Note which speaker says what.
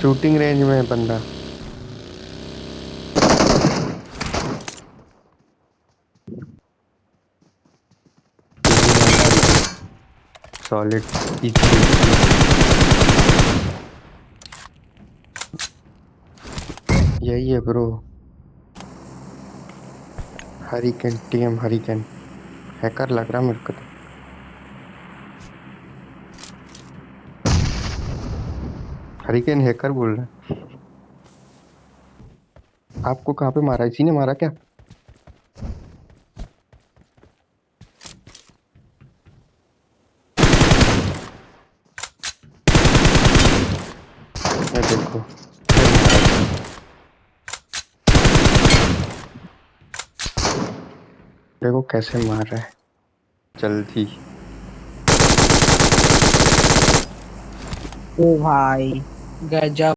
Speaker 1: Shooting range में है बंदा। सॉलिड यही है bro. Hurricane TM hurricane hacker लग रहा मेरे को तो। हरिकेन हैकर बोल रहा है। आपको कहाँ पे मारा? इसी ने मारा क्या? मैं देखो फिर मारा इसने। देखो कैसे मार रहा है जल्दी।
Speaker 2: ओ भाई, गजब।